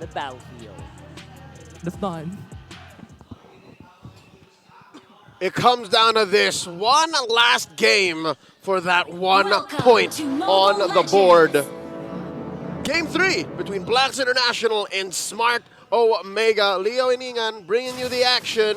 the battlefield. The fun. It comes down to this one last game for that 1 Welcome point to Mobile on the Legends. board. Game 3 between Blacks International and Smart Omega. Leo Iningan bringing you the action.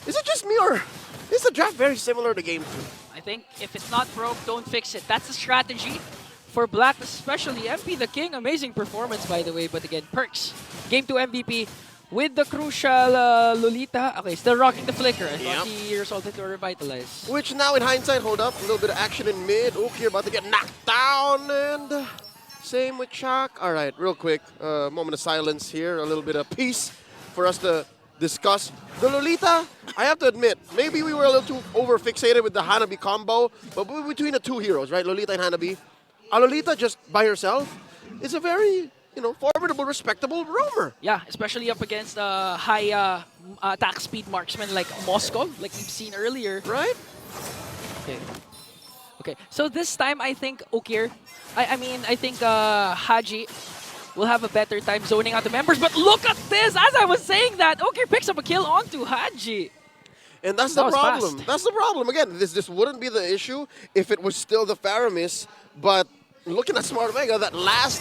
Is it just me or is the draft very similar to Game 2? I think if it's not broke, don't fix it. That's a strategy for Black, especially MP the King. Amazing performance, by the way. But again, Perks, Game 2 MVP with the crucial Lolita. Okay, still rocking the flicker. I thought he resulted to revitalize. Which now in hindsight, hold up, a little bit of action in mid. You're about to get knocked down and same with Chuck. All right, real quick, moment of silence here, a little bit of peace for us to discuss. The Lolita, I have to admit, maybe we were a little too over-fixated with the Hanabi combo, but between the two heroes, right, Lolita and Hanabi, a Lolita just by herself is a very, formidable, respectable roamer. Yeah, especially up against high attack speed marksmen like Moscow, like we've seen earlier. Right? Okay, so this time I think Okir, I think Haji will have a better time zoning out the members. But look at this! As I was saying that, Okir picks up a kill onto Haji. And that's That the was problem. fast. That's the problem. Again, this wouldn't be the issue if it was still the Faramis, but looking at Smart Omega, that last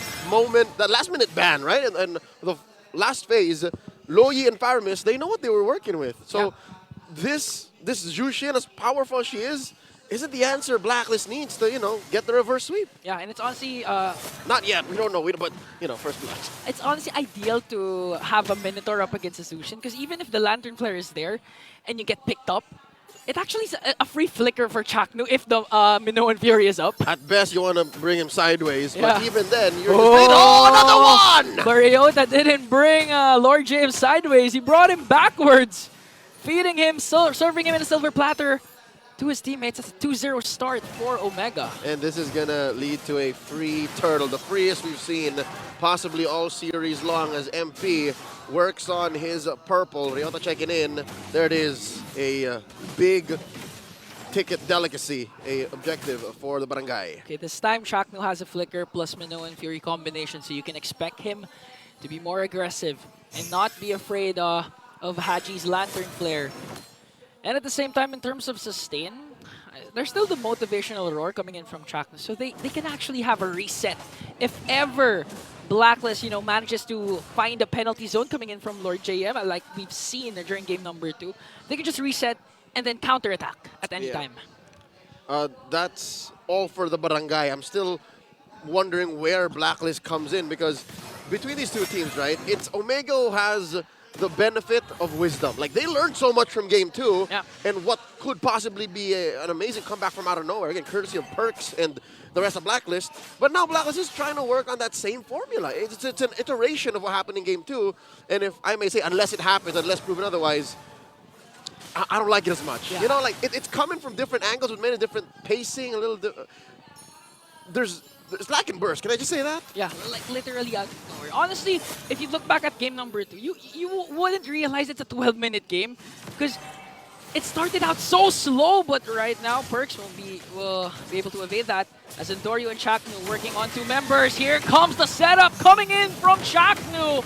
minute ban, right? And the last phase, Loyi and Faramis, they know what they were working with. So this Jushin, as powerful as she is, isn't the answer Blacklist needs to, get the reverse sweep. Yeah, and it's honestly Not yet. We don't know. But, first blood. it's honestly ideal to have a Minotaur up against a Zushin, because even if the Lantern Flare is there and you get picked up, it actually is a free flicker for Chaknu if the Minoan Fury is up. At best, you want to bring him sideways, Yeah. but even then, you're just another one! Mariota didn't bring Lord James sideways. He brought him backwards, feeding him, serving him in a silver platter to his teammates. It's a 2-0 start for Omega. And this is going to lead to a free turtle, the freest we've seen possibly all series long as MP works on his purple. Ryota checking in. There it is, a big ticket delicacy, a objective for the barangay. Okay, this time Chaknu has a flicker plus Minoan Fury combination, so you can expect him to be more aggressive and not be afraid of Haji's Lantern Flare. And at the same time, in terms of sustain, there's still the motivational roar coming in from Chaknu, so they can actually have a reset. If ever Blacklist, manages to find a penalty zone coming in from Lord JM, like we've seen during game number 2, they can just reset and then counterattack at any time. That's all for the barangay. I'm still wondering where Blacklist comes in, because between these two teams, right, it's Omega who has the benefit of wisdom. Like, they learned so much from Game 2, and what could possibly be an amazing comeback from out of nowhere, again, courtesy of Perks and the rest of Blacklist. But now Blacklist is trying to work on that same formula. It's an iteration of what happened in Game 2, and if I may say, unless it happens, unless proven otherwise, I don't like it as much. Yeah. It's coming from different angles with many different pacing, a little there's lack and burst. Can I just say that? Yeah, like literally out of nowhere. Honestly, if you look back at game number 2, you wouldn't realize it's a 12-minute game because it started out so slow, but right now Perks will be able to evade that as Endorio and Chaknu working on 2 members. Here comes the setup coming in from Chaknu.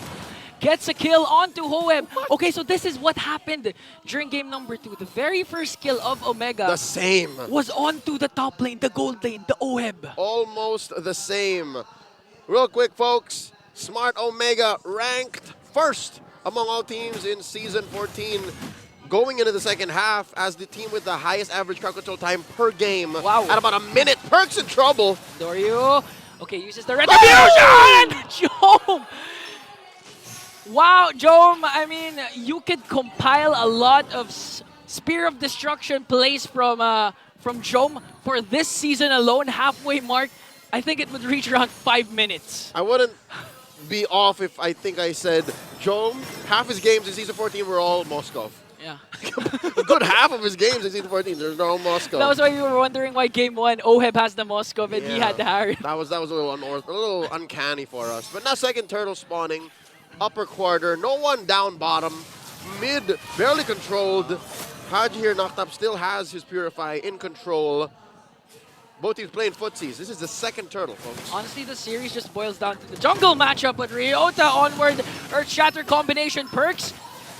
Gets a kill onto Hoeb. Okay, so this is what happened during game number 2. The very first kill of Omega The same. was onto the top lane, the gold lane, the Oeb. Almost the same. Real quick, folks. Smart Omega ranked first among all teams in Season 14. Going into the second half as the team with the highest average crowd control time per game. Wow. At about a minute. Perks in trouble. Dorio, okay, uses the retribution! Jom! Wow, Jom, I mean, you could compile a lot of Spear of Destruction plays from Jom for this season alone, halfway mark. I think it would reach around 5 minutes. I wouldn't be off if I think I said Jom, half his games in Season 14 were all Moscow. Yeah. A good half of his games in Season 14, there's no Moscow. That was why you were wondering why game 1, Oheb has the Moscow and he had the Harry. That was a little uncanny for us. But now second turtle spawning, upper quarter, no one down bottom, mid barely controlled. Haji here knocked up, still has his Purify in control. Both teams playing footsies. This is the second turtle, folks. Honestly, the series just boils down to the jungle matchup, but Ryota onward, Earth Shatter combination perks,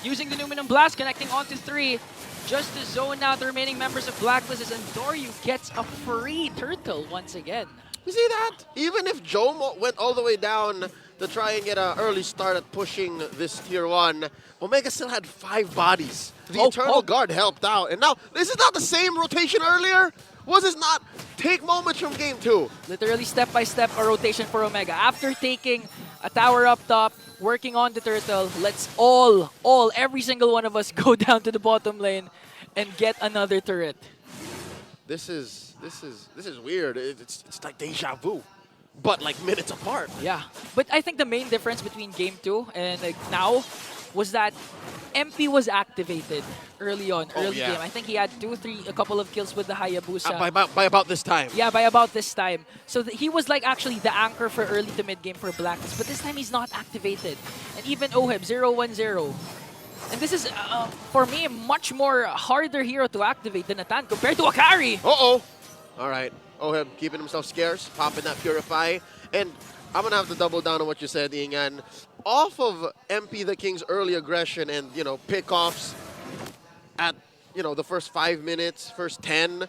using the Numinum Blast, connecting onto 3, just to zone out the remaining members of Blacklist, and Doryu gets a free turtle once again. You see that? Even if Joe went all the way down to try and get an early start at pushing this tier 1, Omega still had 5 bodies. The Eternal Guard helped out. And now, this is not the same rotation earlier? Was this not take moments from game 2? Literally step-by-step a rotation for Omega. After taking a tower up top, working on the turtle, let's every single one of us go down to the bottom lane and get another turret. This is weird. It's like deja vu, but like minutes apart. Yeah, but I think the main difference between game 2 and like now was that MP was activated early on, early game. I think he had a couple of kills with the Hayabusa. By about this time. Yeah, by about this time. So he was like actually the anchor for early to mid game for Blacklist, but this time he's not activated. And even Oheb 0-1-0. And this is, for me, a much more harder hero to activate than Natan compared to Akari. Uh-oh. All right. Oheb keeping himself scarce, popping that Purify. And I'm going to have to double down on what you said, Ingan. Off of MP the King's early aggression and, pickoffs at, the first 5 minutes, first 10,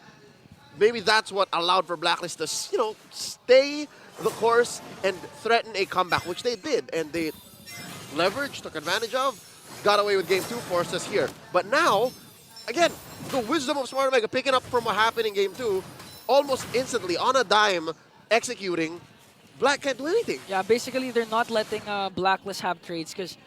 maybe that's what allowed for Blacklist to, stay the course and threaten a comeback, which they did. And they leveraged, took advantage of, got away with game 2, forced us here. But now, again, the wisdom of Smart Omega picking up from what happened in game 2, almost instantly, on a dime, executing. Black can't do anything. Yeah, basically they're not letting Blacklist have trades because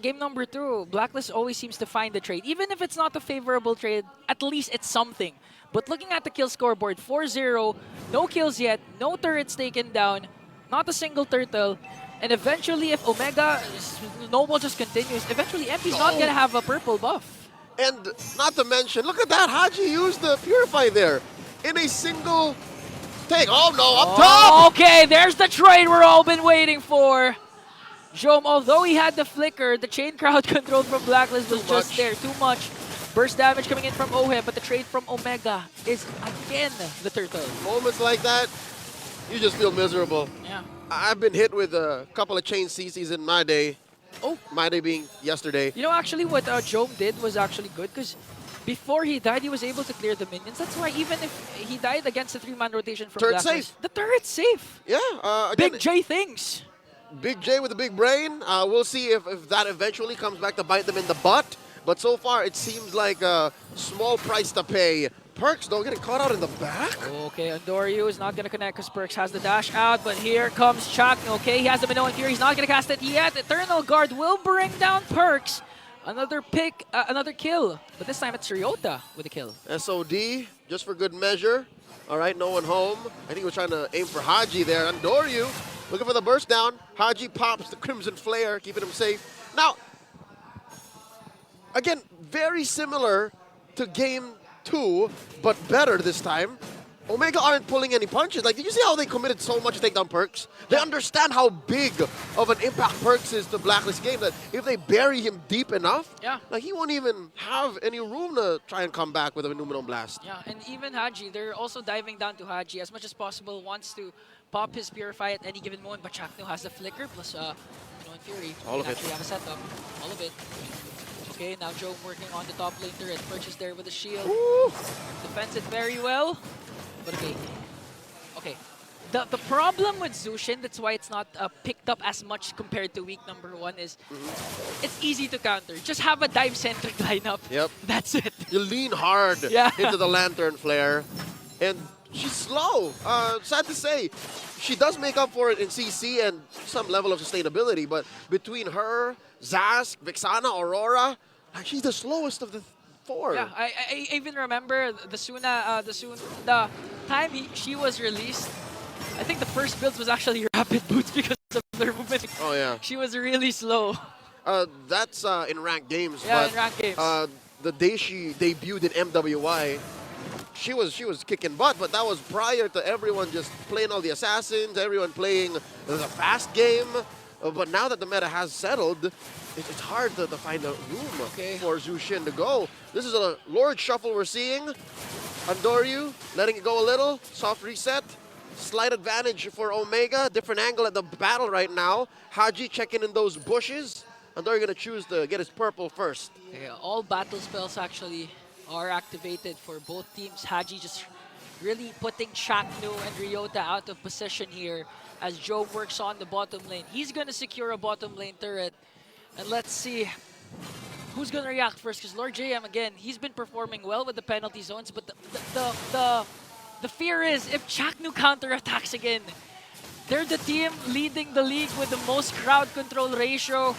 game number 2, Blacklist always seems to find the trade. Even if it's not a favorable trade, at least it's something. But looking at the kill scoreboard, 4-0, no kills yet, no turrets taken down, not a single turtle. And eventually, if Omega snowball just continues, eventually MP's not going to have a purple buff. And not to mention, look at that, Haji used the Purify there in a single take. Oh no, up top! Okay, there's the trade we're all been waiting for. Jom, although he had the flicker, the chain crowd control from Blacklist was just there. Too much. Burst damage coming in from Oheb, but the trade from Omega is again the turtle. Moments like that, you just feel miserable. Yeah. I've been hit with a couple of chain CCs in my day. Oh. My day being yesterday. You know, actually what Jom did was actually good because before he died, he was able to clear the minions. That's why even if he died against the 3-man rotation from Turret Blacklist, safe. the turret's safe. Yeah. Again, Big J things. Big J with a big brain. We'll see if that eventually comes back to bite them in the butt. But so far, it seems like a small price to pay. Perks, though, getting caught out in the back. Okay, Andoryu is not going to connect because Perks has the dash out, but here comes Chuck. Okay, he has the Minoan Fury. He's not going to cast it yet. Eternal Guard will bring down Perks. Another pick, another kill. But this time it's Ryota with a kill. SOD, just for good measure. All right, no one home. I think he was trying to aim for Haji there. Andoryu looking for the burst down. Haji pops the Crimson Flare, keeping him safe. Now, again, very similar to game 2, but better this time. Omega aren't pulling any punches. Like, did you see how they committed so much to take down Perks? They understand how big of an impact Perks is to Blacklist game, that if they bury him deep enough, like, he won't even have any room to try and come back with a Numinum Blast. Yeah, and even Haji, they're also diving down to Haji as much as possible, wants to pop his Purify at any given moment, but Chakno has the Flicker plus Minoan Fury. All of it. Actually have a setup. All of it. Okay, now Joe working on the top lane turret. Purchase there with a shield. Ooh. Defends it very well. But okay. The problem with Zushin, that's why it's not picked up as much compared to week number 1, is it's easy to counter. Just have a dive-centric lineup. Yep. That's it. You lean hard into the Lantern Flare. And she's slow. Sad to say. She does make up for it in CC and some level of sustainability, but between her, Zask, Vixana, Aurora, she's the slowest of the 4. Yeah, I even remember the time she was released. I think the first build was actually Rapid Boots because of their movement. Oh yeah. She was really slow. That's in ranked games. Yeah, but, in ranked games. The day she debuted in MWI, she was kicking butt, but that was prior to everyone just playing all the assassins, everyone playing the fast game. But now that the meta has settled, it's hard to find a room for Zushin to go. This is a Lord Shuffle we're seeing. Andoryu letting it go a little. Soft reset. Slight advantage for Omega. Different angle at the battle right now. Haji checking in those bushes. Andoryu going to choose to get his purple first. Yeah, all battle spells actually are activated for both teams. Haji just really putting Chaknu and Ryota out of position here as Joe works on the bottom lane. He's going to secure a bottom lane turret. And let's see who's going to react first, because Lord JM, again, he's been performing well with the penalty zones, but the fear is if Chaknu counterattacks again, they're the team leading the league with the most crowd control ratio.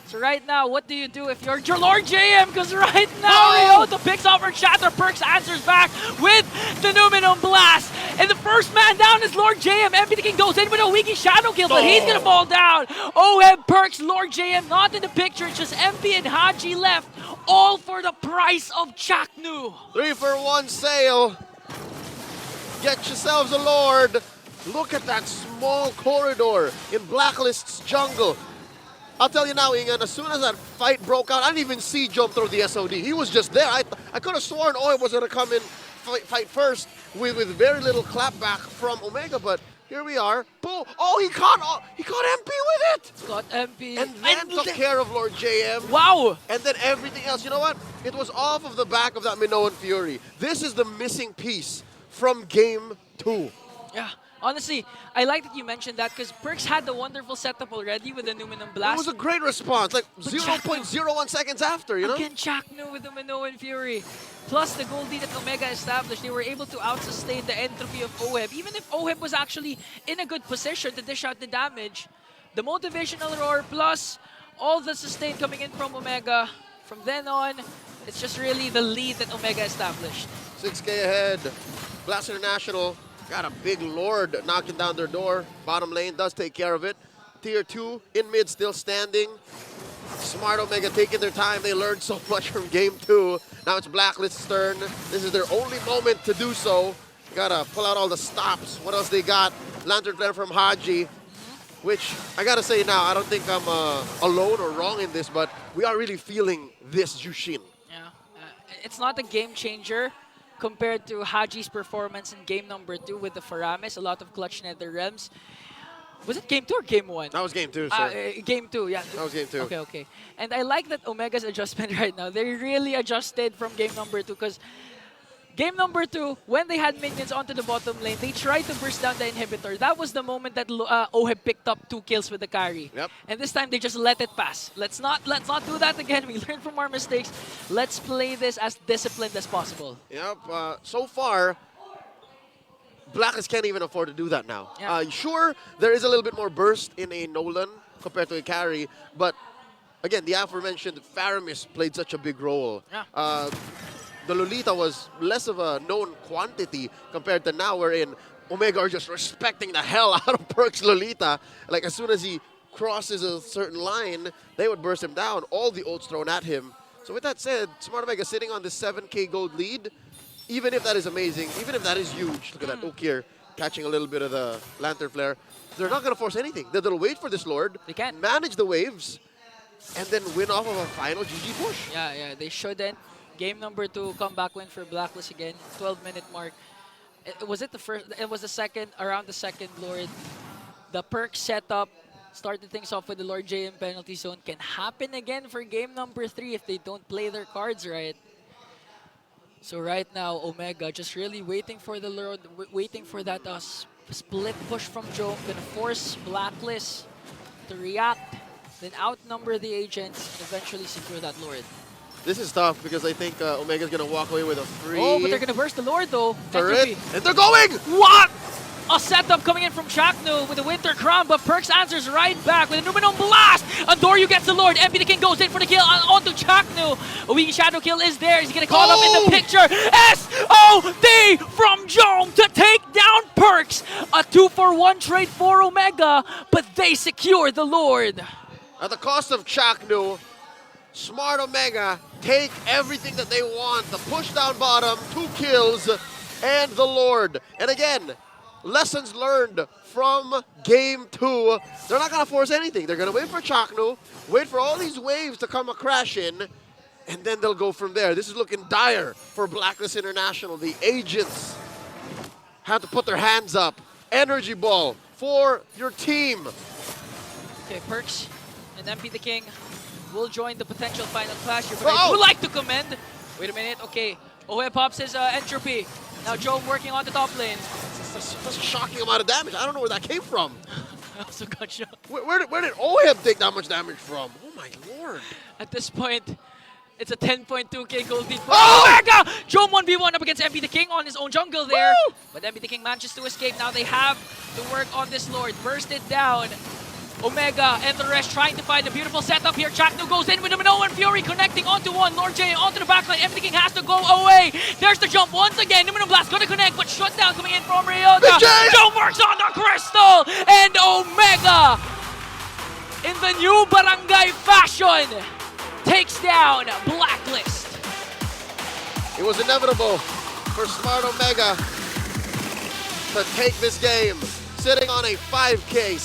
So right now, what do you do if you're Lord JM? Because right now, Ryota picks off her Shatter. Perks answers back with the Numinum Blast. And the first man down is Lord JM. MP the King goes in with a Wiki Shadow Kill, but he's gonna fall down. OM Perks, Lord JM not in the picture. It's just MP and Haji left, all for the price of Chaknu. 3-for-1 sale. Get yourselves a Lord. Look at that small corridor in Blacklist's jungle. I'll tell you now, Ingan, as soon as that fight broke out, I didn't even see jump through the SOD. He was just there. I could have sworn Oi was going to come in fight first with very little clapback from Omega, but here we are. Boom! Oh, he caught MP with it! Got MP. And then took care of Lord JM. Wow! And then everything else. You know what? It was off of the back of that Minoan Fury. This is the missing piece from Game 2. Yeah. Honestly, I like that you mentioned that because Perks had the wonderful setup already with the Numinum Blast. It was a great response, like 0.01 seconds after, you know? Again, Chaknu with the Minoan Fury. Plus the gold lead that Omega established, they were able to out-sustain the entropy of OHEB. Even if OHEB was actually in a good position to dish out the damage, the motivational roar plus all the sustain coming in from Omega, from then on, it's just really the lead that Omega established. 6K ahead. Blast International. Got a big Lord knocking down their door. Bottom lane does take care of it. Tier 2 in mid still standing. Smart Omega taking their time. They learned so much from Game 2. Now it's Blacklist's turn. This is their only moment to do so. Gotta pull out all the stops. What else they got? Lantern Flare from Haji. Which, I gotta say now, I don't think I'm alone or wrong in this, but we are really feeling this Jushin. Yeah, it's not a game changer compared to Haji's performance in game number 2 with the Faramis, a lot of clutch nether realms. Was it game 2 or game 1? That was game 2, sir. Game 2, yeah. That was game 2. Okay. And I like that Omega's adjustment right now. They really adjusted from game number 2 because game number 2, when they had minions onto the bottom lane, they tried to burst down the inhibitor. That was the moment that OHEB picked up 2 kills with the carry. Yep. And this time they just let it pass. Let's not do that again. We learn from our mistakes. Let's play this as disciplined as possible. Yep. So far, Blacklist can't even afford to do that now. Yeah. Sure, there is a little bit more burst in a Nolan compared to a carry, but again, the aforementioned Faramis played such a big role. Yeah. The Lolita was less of a known quantity compared to now, wherein Omega are just respecting the hell out of Perk's Lolita. Like, as soon as he crosses a certain line, they would burst him down. All the ults thrown at him. So with that said, Smart Omega sitting on the 7K gold lead. Even if that is amazing, even if that is huge, look at that Ukir catching a little bit of the Lantern Flare. They're not going to force anything. They'll wait for this Lord, They can manage the waves, and then win off of a final GG push. Yeah, they shouldn't. Game number 2, comeback win for Blacklist again, 12-minute mark. Was it the first? It was the second, around the second Lord. The perk setup started things off with the Lord JM penalty zone. Can happen again for game number 3 if they don't play their cards right. So right now, Omega just really waiting for the Lord, waiting for that split push from Joe. Gonna force Blacklist to react, then outnumber the agents, and eventually secure that Lord. This is tough because I think Omega's going to walk away with a free Oh, but they're gonna burst the Lord though. turret. Entropy. And they're going! What? A setup coming in from Chaknu with the Winter Crown, but Perks answers right back with a Numinum Blast. Andoryu gets the Lord. MP the King goes in for the kill onto Chaknu. A weak Shadow Kill is there. He's gonna call up in the picture. SOD from Jom to take down Perks. A 2-for-1 trade for Omega, but they secure the Lord. At the cost of Chaknu, Smart Omega take everything that they want. The push down bottom, 2 kills, and the Lord. And again, lessons learned from Game 2. They're not going to force anything. They're going to wait for Chaknu, wait for all these waves to come a crash in, and then they'll go from there. This is looking dire for Blacklist International. The agents have to put their hands up. Energy ball for your team. Okay, Perks and MP the King will join the potential final clash here, but Oh! I would like to commend. Wait a minute, okay. Ohe pops his entropy. Now Joe working on the top lane. That's a shocking amount of damage. I don't know where that came from. I also got shot. Where did Oheb take that much damage from? Oh my lord. At this point, it's a 10.2k gold lead for Oh! Omega! Joe 1v1 up against MP the King on his own jungle there. Woo! But MP the King manages to escape. Now they have to work on this Lord. Burst it down. Omega and the rest trying to find a beautiful setup here. Chaknu goes in with a Minoan Fury connecting onto one. Lord J onto the backline. MP the King has to go away. There's the jump once again. Numino Blast gonna connect, but shut down coming in from Ryota. Joe works on the crystal, and Omega, in the new barangay fashion, takes down Blacklist. It was inevitable for Smart Omega to take this game, sitting on a 5K,